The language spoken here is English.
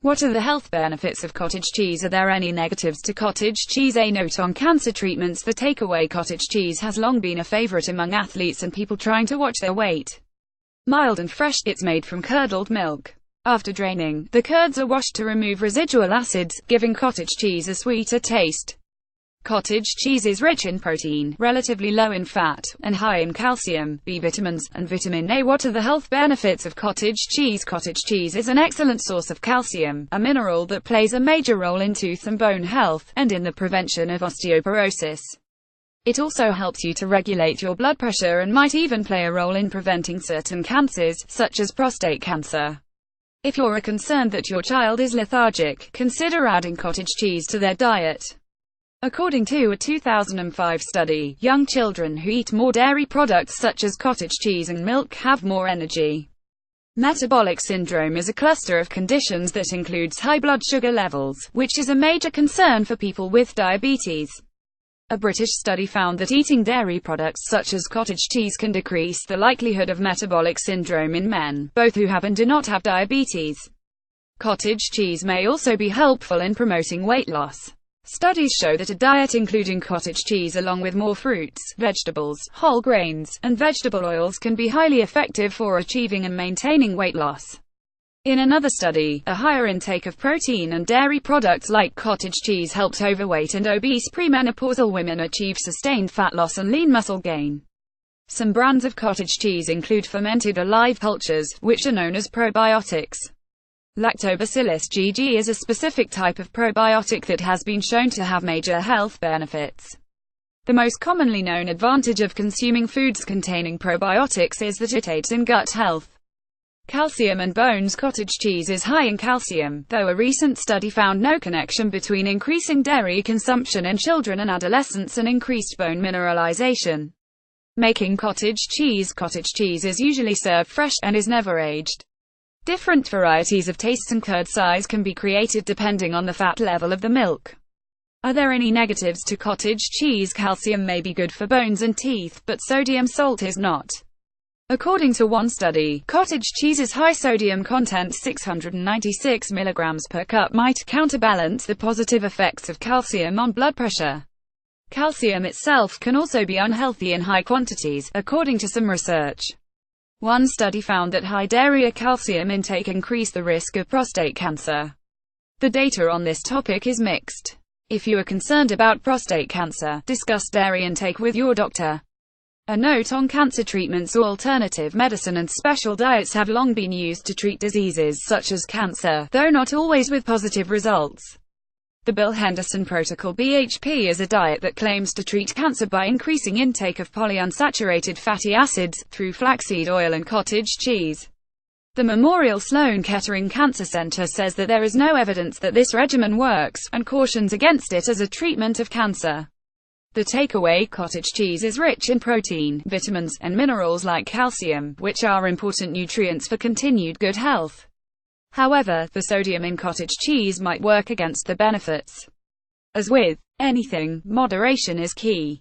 What are the health benefits of cottage cheese? Are there any negatives to cottage cheese? A note on cancer treatments. The takeaway cottage cheese has long been a favorite among athletes and people trying to watch their weight. Mild and fresh, it's made from curdled milk. After draining, the curds are washed to remove residual acids, giving cottage cheese a sweeter taste. Cottage cheese is rich in protein, relatively low in fat, and high in calcium, B vitamins, and vitamin A. What are the health benefits of cottage cheese? Cottage cheese is an excellent source of calcium, a mineral that plays a major role in tooth and bone health, and in the prevention of osteoporosis. It also helps you to regulate your blood pressure and might even play a role in preventing certain cancers, such as prostate cancer. If you're concerned that your child is lethargic, consider adding cottage cheese to their diet. According to a 2005 study, young children who eat more dairy products such as cottage cheese and milk have more energy. Metabolic syndrome is a cluster of conditions that includes high blood sugar levels, which is a major concern for people with diabetes. A British study found that eating dairy products such as cottage cheese can decrease the likelihood of metabolic syndrome in men, both who have and do not have diabetes. Cottage cheese may also be helpful in promoting weight loss. Studies show that a diet including cottage cheese along with more fruits, vegetables, whole grains, and vegetable oils can be highly effective for achieving and maintaining weight loss. In another study, a higher intake of protein and dairy products like cottage cheese helped overweight and obese premenopausal women achieve sustained fat loss and lean muscle gain. Some brands of cottage cheese include fermented or live cultures, which are known as probiotics. Lactobacillus GG is a specific type of probiotic that has been shown to have major health benefits. The most commonly known advantage of consuming foods containing probiotics is that it aids in gut health. Calcium and bones. Cottage cheese is high in calcium, though a recent study found no connection between increasing dairy consumption in children and adolescents and increased bone mineralization. Making cottage cheese. Cottage cheese is usually served fresh, and is never aged. Different varieties of tastes and curd size can be created depending on the fat level of the milk. Are there any negatives to cottage cheese? Calcium may be good for bones and teeth, but sodium salt is not. According to one study, cottage cheese's high sodium content, 696 mg per cup, might counterbalance the positive effects of calcium on blood pressure. Calcium itself can also be unhealthy in high quantities, according to some research. One study found that high dairy calcium intake increased the risk of prostate cancer. The data on this topic is mixed. If you are concerned about prostate cancer, discuss dairy intake with your doctor. A note on cancer treatments. Alternative medicine and special diets have long been used to treat diseases such as cancer, though not always with positive results. The Bill Henderson Protocol (BHP) is a diet that claims to treat cancer by increasing intake of polyunsaturated fatty acids, through flaxseed oil and cottage cheese. The Memorial Sloan Kettering Cancer Center says that there is no evidence that this regimen works, and cautions against it as a treatment of cancer. The takeaway: cottage cheese is rich in protein, vitamins, and minerals like calcium, which are important nutrients for continued good health. However, the sodium in cottage cheese might work against the benefits. As with anything, moderation is key.